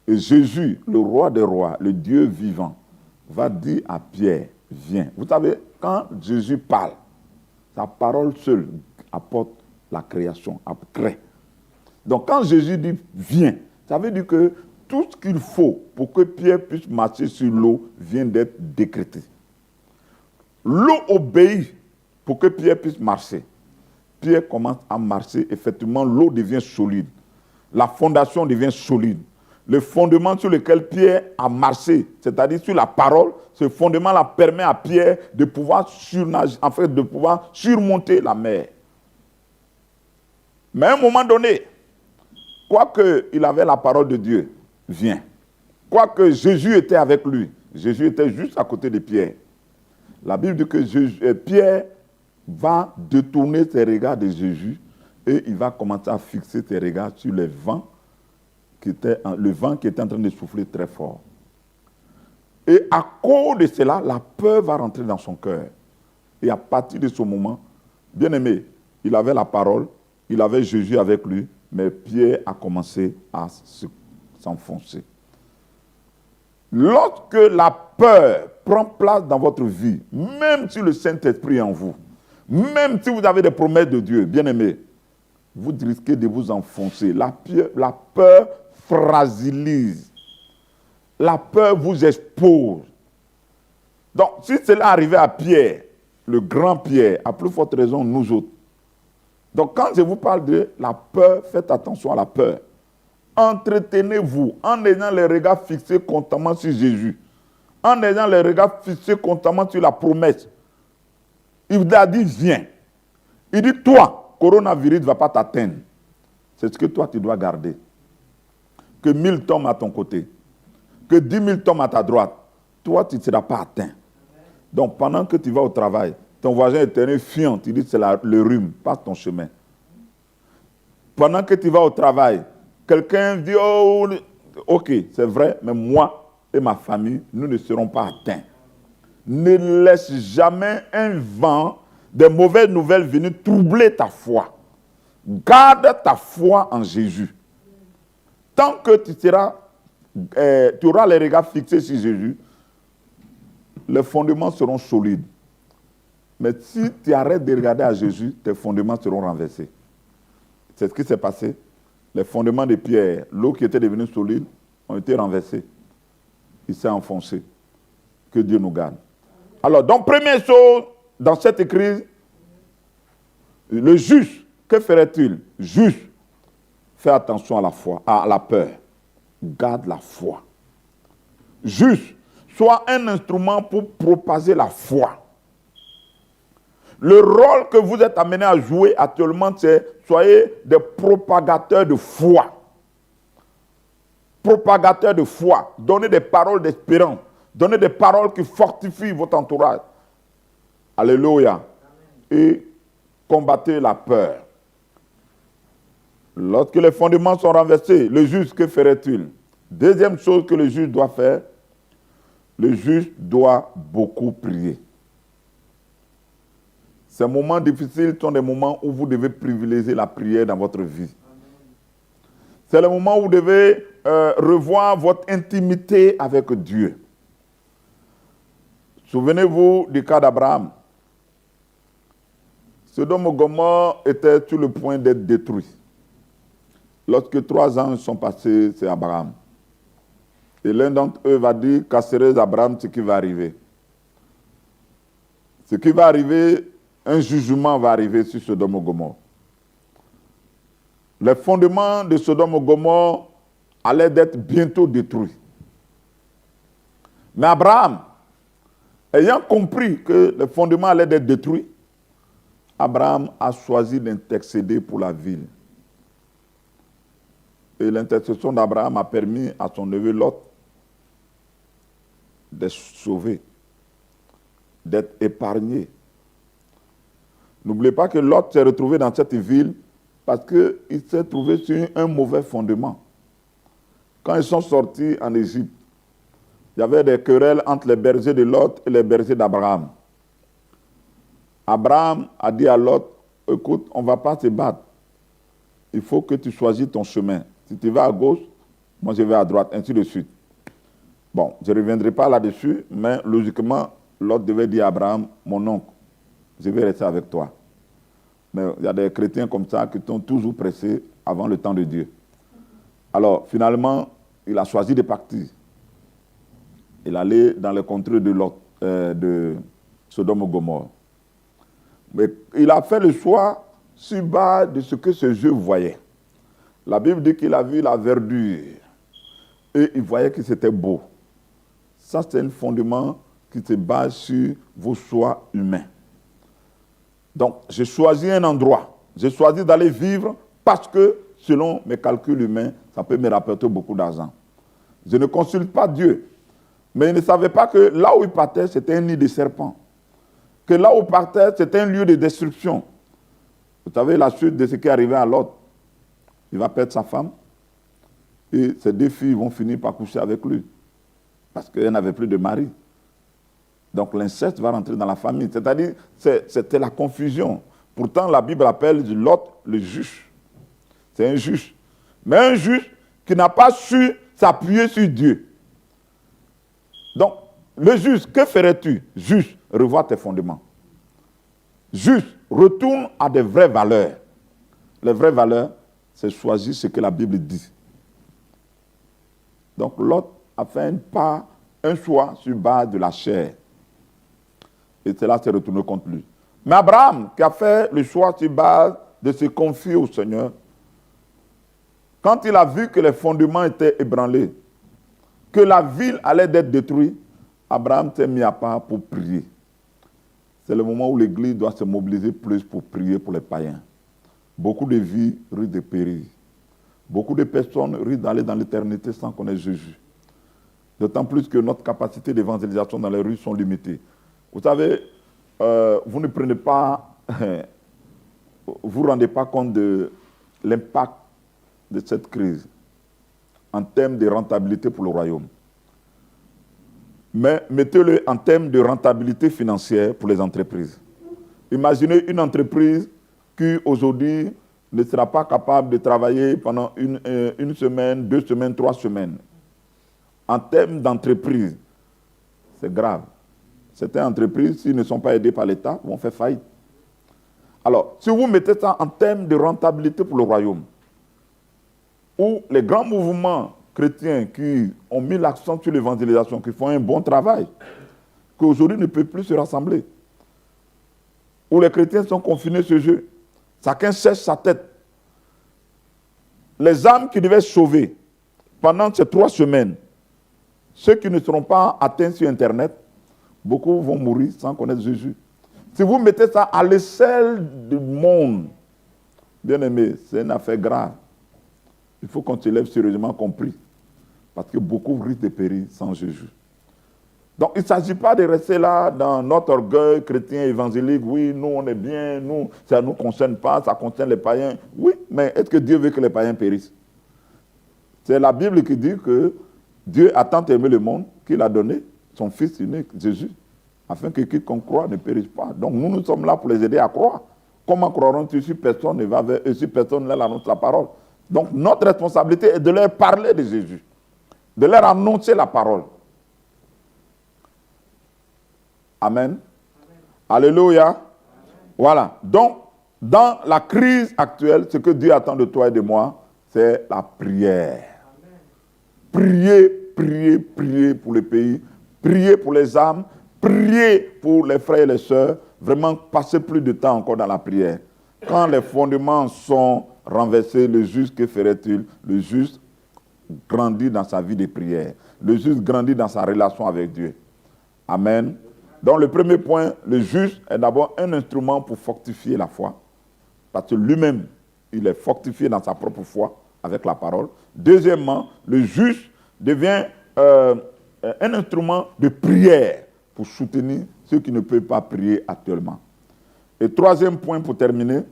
Et Jésus, le roi des rois, le Dieu vivant, va dire à Pierre, viens. Vous savez, quand Jésus parle, sa parole seule apporte la création, crée. Donc quand Jésus dit, viens, Ça veut dire que tout ce qu'il faut pour que Pierre puisse marcher sur l'eau vient d'être décrété. L'eau obéit pour que Pierre puisse marcher. Pierre commence à marcher, effectivement, l'eau devient solide. La fondation devient solide. Le fondement sur lequel Pierre a marché, c'est-à-dire sur la parole, ce fondement-là permet à Pierre de pouvoir surnager, en fait, de pouvoir surmonter la mer. Mais à un moment donné, quoique il avait la parole de Dieu, vient. Quoique Jésus était avec lui, Jésus était juste à côté de Pierre. La Bible dit que Pierre va détourner ses regards de Jésus et il va commencer à fixer ses regards sur le vent qui était en train de souffler très fort. Et à cause de cela, la peur va rentrer dans son cœur. Et à partir de ce moment, bien aimé, il avait la parole, il avait Jésus avec lui, mais Pierre a commencé à s'enfoncer. Lorsque la peur prend place dans votre vie, même si le Saint-Esprit est en vous, même si vous avez des promesses de Dieu, bien aimé, vous risquez de vous enfoncer. La peur fragilise. La peur vous expose. Donc, si cela arrivait à Pierre, le grand Pierre, à plus forte raison, nous autres. Donc, quand je vous parle de la peur, faites attention à la peur. Entretenez-vous en ayant les regards fixés constamment sur Jésus. En ayant les regards fixés constamment sur la promesse. Il a dit, viens. Il dit, toi, coronavirus ne va pas t'atteindre. C'est ce que toi, tu dois garder. Que 1000 tombent à ton côté. Que 10 000 tombent à ta droite. Toi, tu ne seras pas atteint. Donc, pendant que tu vas au travail, ton voisin est terrain fiant, tu dis que c'est le rhume, passe ton chemin. Pendant que tu vas au travail, quelqu'un dit, oh, ok, c'est vrai, mais moi et ma famille, nous ne serons pas atteints. Ne laisse jamais un vent de mauvaises nouvelles venir troubler ta foi. Garde ta foi en Jésus. Tant que tu auras les regards fixés sur Jésus, les fondements seront solides. Mais si tu arrêtes de regarder à Jésus, tes fondements seront renversés. C'est ce qui s'est passé. Les fondements de Pierre, l'eau qui était devenue solide, ont été renversés. Il s'est enfoncé. Que Dieu nous garde. Alors, donc, première chose, dans cette crise, le juste, que ferait-il? Juste, fais attention à la foi, à la peur. Garde la foi. Juste, sois un instrument pour propager la foi. Le rôle que vous êtes amené à jouer actuellement, c'est soyez des propagateurs de foi. Propagateurs de foi. Donnez des paroles d'espérance. Donnez des paroles qui fortifient votre entourage. Alléluia. Et combattez la peur. Lorsque les fondements sont renversés, le juge, que ferait-il? Deuxième chose que le juge doit faire, le juge doit beaucoup prier. Ces moments difficiles sont des moments où vous devez privilégier la prière dans votre vie. C'est le moment où vous devez revoir votre intimité avec Dieu. Souvenez-vous du cas d'Abraham. Sodome et Gomorrhe était sur le point d'être détruit. Lorsque 3 ans sont passés, c'est Abraham. Et l'un d'entre eux va dire, casserait Abraham ce qui va arriver. Ce qui va arriver, un jugement va arriver sur Sodome et Gomorrhe. Les fondements de Sodome et Gomorrhe allaient être bientôt détruits. Mais Abraham, ayant compris que les fondements allaient être détruits, Abraham a choisi d'intercéder pour la ville. Et l'intercession d'Abraham a permis à son neveu Lot d'être sauvé, d'être épargné. N'oubliez pas que Lot s'est retrouvé dans cette ville parce qu'il s'est trouvé sur un mauvais fondement. Quand ils sont sortis en Égypte, il y avait des querelles entre les bergers de Lot et les bergers d'Abraham. Abraham a dit à Lot, écoute, on ne va pas se battre. Il faut que tu choisisses ton chemin. Si tu vas à gauche, moi je vais à droite, ainsi de suite. Bon, je ne reviendrai pas là-dessus, mais logiquement, Lot devait dire à Abraham, mon oncle, je vais rester avec toi. Mais il y a des chrétiens comme ça qui sont toujours pressés avant le temps de Dieu. Alors, finalement, il a choisi de partir. Il allait dans les contrées de Sodome et Gomorrhe. Mais il a fait le choix sur base de ce que ses yeux voyaient. La Bible dit qu'il a vu la verdure et il voyait que c'était beau. Ça, c'est un fondement qui se base sur vos choix humains. Donc, j'ai choisi un endroit. J'ai choisi d'aller vivre parce que, selon mes calculs humains, ça peut me rapporter beaucoup d'argent. Je ne consulte pas Dieu. Mais il ne savait pas que là où il partait, c'était un nid de serpents. Que là où il partait, c'était un lieu de destruction. Vous savez la suite de ce qui est arrivé à Lot. Il va perdre sa femme et ses 2 filles vont finir par coucher avec lui parce qu'elle n'avait plus de mari. Donc l'inceste va rentrer dans la famille. C'est-à-dire, c'était la confusion. Pourtant, la Bible appelle Lot le juge. C'est un juge. Mais un juge qui n'a pas su s'appuyer sur Dieu. Donc, le juge, que ferais-tu? Juge, revois tes fondements. Juge, retourne à des vraies valeurs. Les vraies valeurs, c'est choisir ce que la Bible dit. Donc, Lot a fait un choix sur base de la chair. Et cela s'est retourné contre lui. Mais Abraham, qui a fait le choix sur base de se confier au Seigneur, quand il a vu que les fondements étaient ébranlés, que la ville allait être détruite, Abraham s'est mis à part pour prier. C'est le moment où l'Église doit se mobiliser plus pour prier pour les païens. Beaucoup de vies risquent de périr. Beaucoup de personnes risquent d'aller dans l'éternité sans connaître Jésus. D'autant plus que notre capacité d'évangélisation dans les rues sont limitées. Vous savez, vous ne prenez pas, vous ne rendez pas compte de l'impact de cette crise en termes de rentabilité pour le royaume. Mais mettez-le en termes de rentabilité financière pour les entreprises. Imaginez une entreprise qui aujourd'hui ne sera pas capable de travailler pendant une semaine, 2 semaines, 3 semaines. En termes d'entreprise, c'est grave. Certaines entreprises, s'ils ne sont pas aidés par l'État, vont faire faillite. Alors, si vous mettez ça en termes de rentabilité pour le royaume, où les grands mouvements chrétiens qui ont mis l'accent sur l'évangélisation, qui font un bon travail, qu'aujourd'hui ne peuvent plus se rassembler, où les chrétiens sont confinés ce jeu, chacun sèche sa tête. Les âmes qui devaient sauver pendant ces 3 semaines, ceux qui ne seront pas atteints sur Internet, beaucoup vont mourir sans connaître Jésus. Si vous mettez ça à l'échelle du monde, bien aimé, c'est une affaire grave. Il faut qu'on se lève sérieusement compris. Parce que beaucoup risquent de périr sans Jésus. Donc il ne s'agit pas de rester là dans notre orgueil chrétien évangélique. Oui, nous on est bien, nous, ça ne nous concerne pas, ça concerne les païens. Oui, mais est-ce que Dieu veut que les païens périssent? C'est la Bible qui dit que Dieu a tant aimé le monde qu'il a donné son Fils unique, Jésus, afin que quiconque croit ne périsse pas. Donc nous sommes là pour les aider à croire. Comment croiront-ils si personne ne va vers eux, si personne ne leur annonce la parole? Donc notre responsabilité est de leur parler de Jésus, de leur annoncer la parole. Amen. Amen. Alléluia. Amen. Voilà. Donc, dans la crise actuelle, ce que Dieu attend de toi et de moi, c'est la prière. Amen. Priez, priez, priez pour le pays, priez pour les âmes, priez pour les frères et les sœurs. Vraiment, passez plus de temps encore dans la prière. Quand les fondements sont renversés, le juste, que ferait-il? Le juste grandit dans sa vie de prière. Le juste grandit dans sa relation avec Dieu. Amen. Donc le premier point, le juste est d'abord un instrument pour fortifier la foi. Parce que lui-même, il est fortifié dans sa propre foi avec la parole. Deuxièmement, le juste devient un instrument de prière pour soutenir ceux qui ne peuvent pas prier actuellement. Et troisième point pour terminer,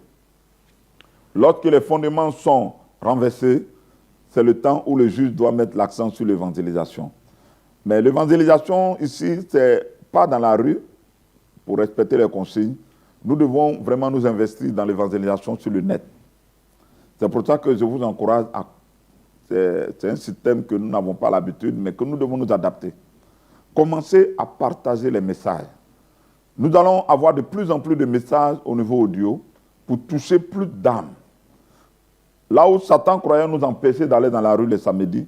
lorsque les fondements sont renversés, c'est le temps où le juge doit mettre l'accent sur l'évangélisation. Mais l'évangélisation ici, c'est pas dans la rue pour respecter les consignes. Nous devons vraiment nous investir dans l'évangélisation sur le net. C'est pour ça que je vous encourage à... C'est un système que nous n'avons pas l'habitude, mais que nous devons nous adapter. Commencez à partager les messages. Nous allons avoir de plus en plus de messages au niveau audio pour toucher plus d'âmes. Là où Satan croyait nous empêcher d'aller dans la rue le samedi,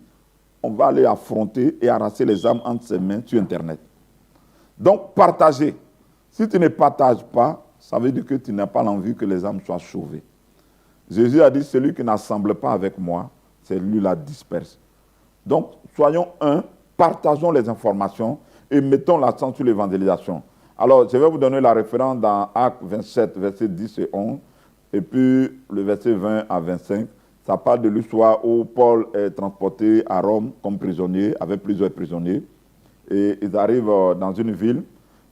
on va aller affronter et arracher les âmes entre ses mains sur Internet. Donc, partagez. Si tu ne partages pas, ça veut dire que tu n'as pas l'envie que les âmes soient sauvées. Jésus a dit, celui qui n'assemble pas avec moi, c'est lui la disperse. Donc, soyons partageons les informations et mettons l'accent sur l'évangélisation. Alors, je vais vous donner la référence dans Actes 27, versets 10 et 11, et puis le verset 20 à 25. Ça parle de l'histoire où Paul est transporté à Rome comme prisonnier, avec plusieurs prisonniers. Et ils arrivent dans une ville,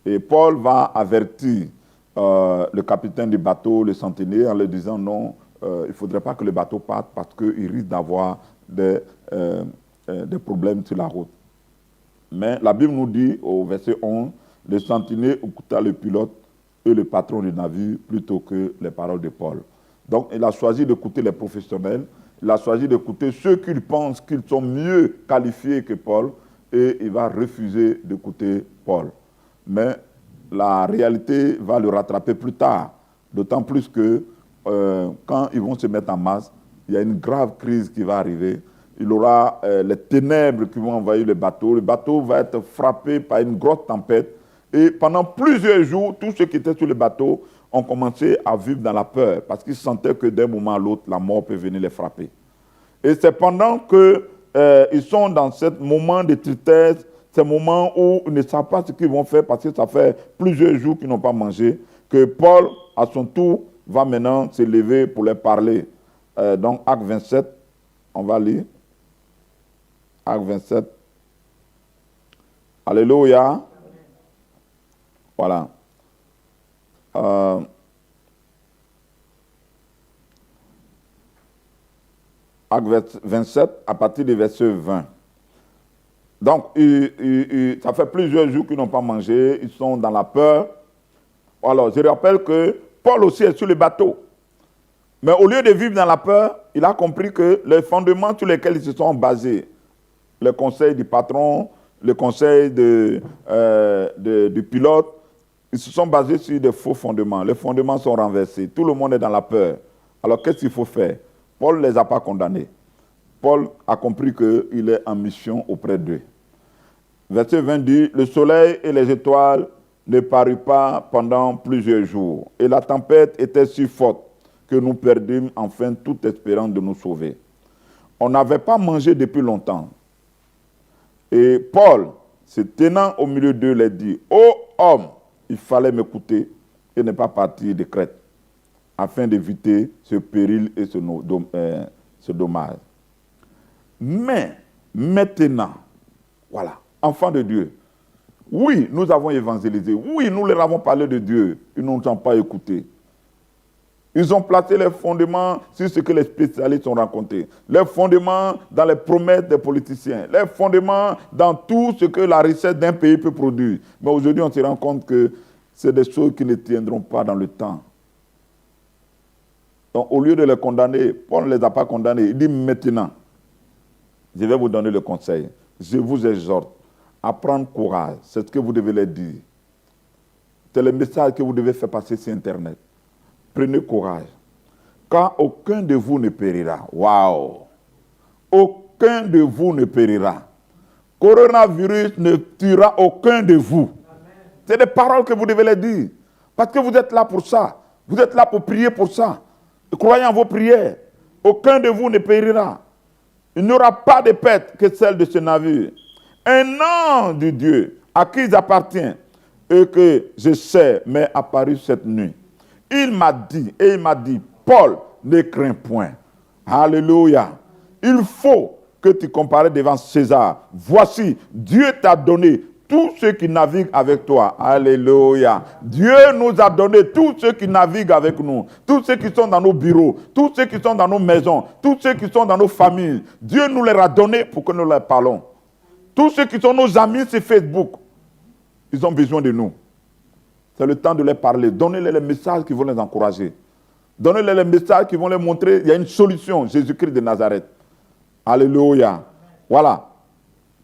et Paul va avertir le capitaine du bateau, le centenier, en lui disant non, il ne faudrait pas que le bateau parte parce qu'il risque d'avoir des problèmes sur la route. Mais la Bible nous dit au verset 11, le centenier écouta le pilote et le patron du navire plutôt que les paroles de Paul. Donc il a choisi d'écouter les professionnels, il a choisi d'écouter ceux qu'il pense qu'ils sont mieux qualifiés que Paul, et il va refuser d'écouter Paul. Mais la réalité va le rattraper plus tard, d'autant plus que quand ils vont se mettre en masse, il y a une grave crise qui va arriver. Il y aura les ténèbres qui vont envahir le bateau va être frappé par une grosse tempête, et pendant plusieurs jours, tous ceux qui étaient sur le bateau ont commencé à vivre dans la peur, parce qu'ils sentaient que d'un moment à l'autre, la mort peut venir les frapper. Et c'est pendant qu'ils sont dans ce moment de tristesse, ce moment où ils ne savent pas ce qu'ils vont faire, parce que ça fait plusieurs jours qu'ils n'ont pas mangé, que Paul, à son tour, va maintenant se lever pour leur parler. Donc, Acte 27, on va lire. Acte 27. Alléluia. Voilà. Acte 27, à partir du verset 20. Donc, ça fait plusieurs jours qu'ils n'ont pas mangé, ils sont dans la peur. Alors, je rappelle que Paul aussi est sur le bateau. Mais au lieu de vivre dans la peur, il a compris que les fondements sur lesquels ils se sont basés, le conseil du patron, le conseil du pilote, ils se sont basés sur des faux fondements. Les fondements sont renversés. Tout le monde est dans la peur. Alors, qu'est-ce qu'il faut faire? Paul ne les a pas condamnés. Paul a compris qu'il est en mission auprès d'eux. Verset 20 dit, le soleil et les étoiles ne parurent pas pendant plusieurs jours. Et la tempête était si forte que nous perdîmes enfin toute espérance de nous sauver. On n'avait pas mangé depuis longtemps. Et Paul, se tenant au milieu d'eux, leur dit, « Ô homme, il fallait m'écouter et ne pas partir de Crète, afin d'éviter ce péril et ce dommage. Mais maintenant, voilà, enfants de Dieu, oui, nous avons évangélisé, oui, nous leur avons parlé de Dieu, ils ne nous ont pas écoutés. Ils ont placé les fondements sur ce que les spécialistes ont raconté, les fondements dans les promesses des politiciens, les fondements dans tout ce que la richesse d'un pays peut produire. Mais aujourd'hui, on se rend compte que c'est des choses qui ne tiendront pas dans le temps. Donc, au lieu de les condamner, Paul ne les a pas condamnés. Il dit maintenant, je vais vous donner le conseil. Je vous exhorte à prendre courage. C'est ce que vous devez leur dire. C'est le message que vous devez faire passer sur Internet. Prenez courage. Car aucun de vous ne périra. Waouh! Aucun de vous ne périra. Coronavirus ne tuera aucun de vous. C'est des paroles que vous devez leur dire. Parce que vous êtes là pour ça. Vous êtes là pour prier pour ça. Croyez en vos prières. Aucun de vous ne périra. Il n'y aura pas de perte que celle de ce navire. Un ange de Dieu à qui il appartient et que je sais m'est apparu cette nuit. Il m'a dit, Paul, ne crains point. Alléluia. Il faut que tu compares devant César. Voici, Dieu t'a donné tous ceux qui naviguent avec toi. Alléluia. Dieu nous a donné tous ceux qui naviguent avec nous. Tous ceux qui sont dans nos bureaux. Tous ceux qui sont dans nos maisons. Tous ceux qui sont dans nos familles. Dieu nous les a donnés pour que nous leur parlons. Tous ceux qui sont nos amis sur Facebook. Ils ont besoin de nous. C'est le temps de leur parler. Donnez-les les messages qui vont les encourager. Donnez-les les messages qui vont les montrer qu'il y a une solution. Jésus-Christ de Nazareth. Alléluia. Voilà.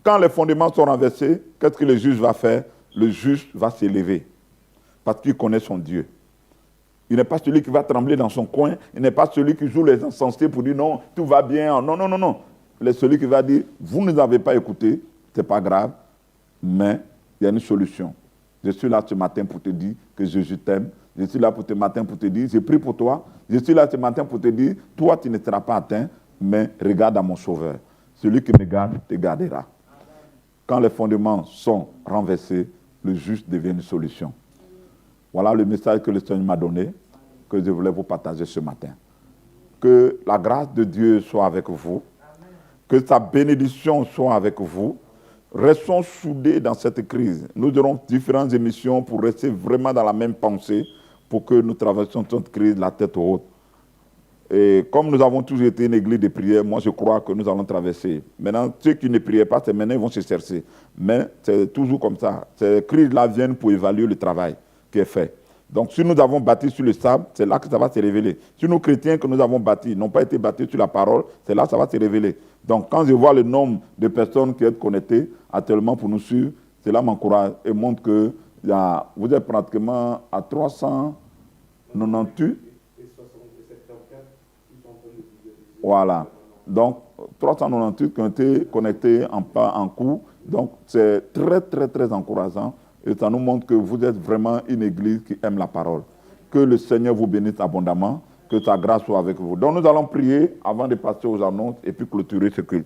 Quand les fondements sont renversés, qu'est-ce que le juge va faire? Le juge va s'élever. Parce qu'il connaît son Dieu. Il n'est pas celui qui va trembler dans son coin. Il n'est pas celui qui joue les insensés pour dire non, tout va bien. Non, non, non, non. Il est celui qui va dire, vous ne nous avez pas écouté, ce n'est pas grave, mais il y a une solution. Je suis là ce matin pour te dire que Jésus t'aime. Je suis là ce matin pour te dire, j'ai prié pour toi. Je suis là ce matin pour te dire, toi tu ne seras pas atteint, mais regarde à mon Sauveur. Celui qui me garde, te gardera. Quand les fondements sont renversés, le juste devient une solution. Voilà le message que le Seigneur m'a donné, que je voulais vous partager ce matin. Que la grâce de Dieu soit avec vous, que sa bénédiction soit avec vous. Restons soudés dans cette crise. Nous aurons différentes émissions pour rester vraiment dans la même pensée, pour que nous traversions cette crise la tête haute. Et comme nous avons toujours été une église de prière, moi je crois que nous allons traverser. Maintenant, ceux qui ne priaient pas, c'est maintenant ils vont se chercher. Mais c'est toujours comme ça. Ces crises-là viennent pour évaluer le travail qui est fait. Donc si nous avons bâti sur le sable, c'est là que ça va se révéler. Si nos chrétiens que nous avons bâtis n'ont pas été bâtis sur la parole, c'est là que ça va se révéler. Donc quand je vois le nombre de personnes qui sont connectées actuellement pour nous suivre, cela m'encourage et montre que vous êtes pratiquement à 398. Voilà. Donc, 398 qui ont été connectés en cours. Donc, c'est très, très, très encourageant. Et ça nous montre que vous êtes vraiment une église qui aime la parole. Que le Seigneur vous bénisse abondamment. Que sa grâce soit avec vous. Donc, nous allons prier avant de passer aux annonces et puis clôturer ce culte.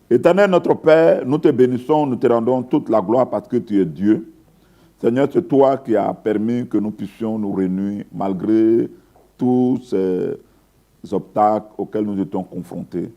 Éternel notre Père, nous te bénissons, nous te rendons toute la gloire parce que tu es Dieu. Seigneur, c'est toi qui as permis que nous puissions nous réunir malgré tous ces obstacles auxquels nous étions confrontés.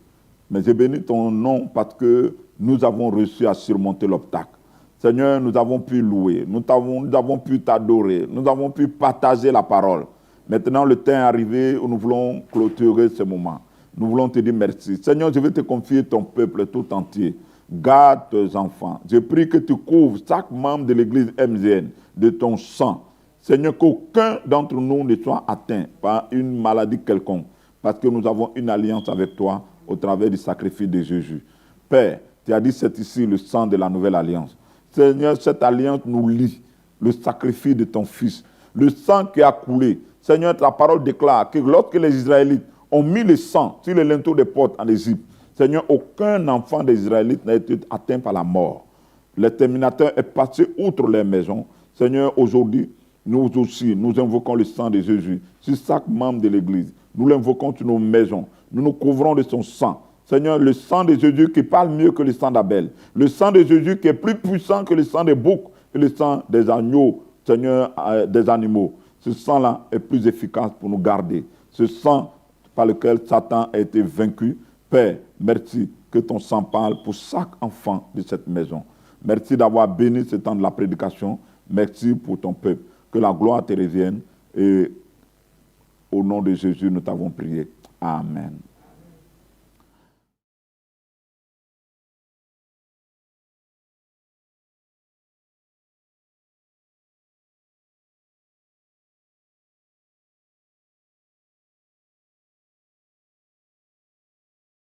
Mais je bénis ton nom parce que nous avons réussi à surmonter l'obstacle. Seigneur, nous avons pu louer, nous avons pu t'adorer, nous avons pu partager la parole. Maintenant, le temps est arrivé où nous voulons clôturer ce moment. Nous voulons te dire merci. Seigneur, je vais te confier ton peuple tout entier. Garde tes enfants. Je prie que tu couvres chaque membre de l'église MZN de ton sang. Seigneur, qu'aucun d'entre nous ne soit atteint par une maladie quelconque. Parce que nous avons une alliance avec toi au travers du sacrifice de Jésus. Père, tu as dit c'est ici le sang de la nouvelle alliance. Seigneur, cette alliance nous lie. Le sacrifice de ton Fils. Le sang qui a coulé. Seigneur, ta parole déclare que lorsque les Israélites ont mis le sang sur les linteaux des portes en Égypte, Seigneur, aucun enfant des Israélites n'a été atteint par la mort. L'exterminateur est passé outre les maisons. Seigneur, aujourd'hui, nous aussi, nous invoquons le sang de Jésus sur chaque membre de l'Église. Nous l'invoquons sur nos maisons. Nous nous couvrons de son sang. Seigneur, le sang de Jésus qui parle mieux que le sang d'Abel. Le sang de Jésus qui est plus puissant que le sang des boucs et le sang des agneaux, Seigneur, des animaux. Ce sang-là est plus efficace pour nous garder. Ce sang par lequel Satan a été vaincu. Père, merci que ton sang parle pour chaque enfant de cette maison. Merci d'avoir béni ce temps de la prédication. Merci pour ton peuple. Que la gloire te revienne. Et au nom de Jésus, nous t'avons prié. Amen.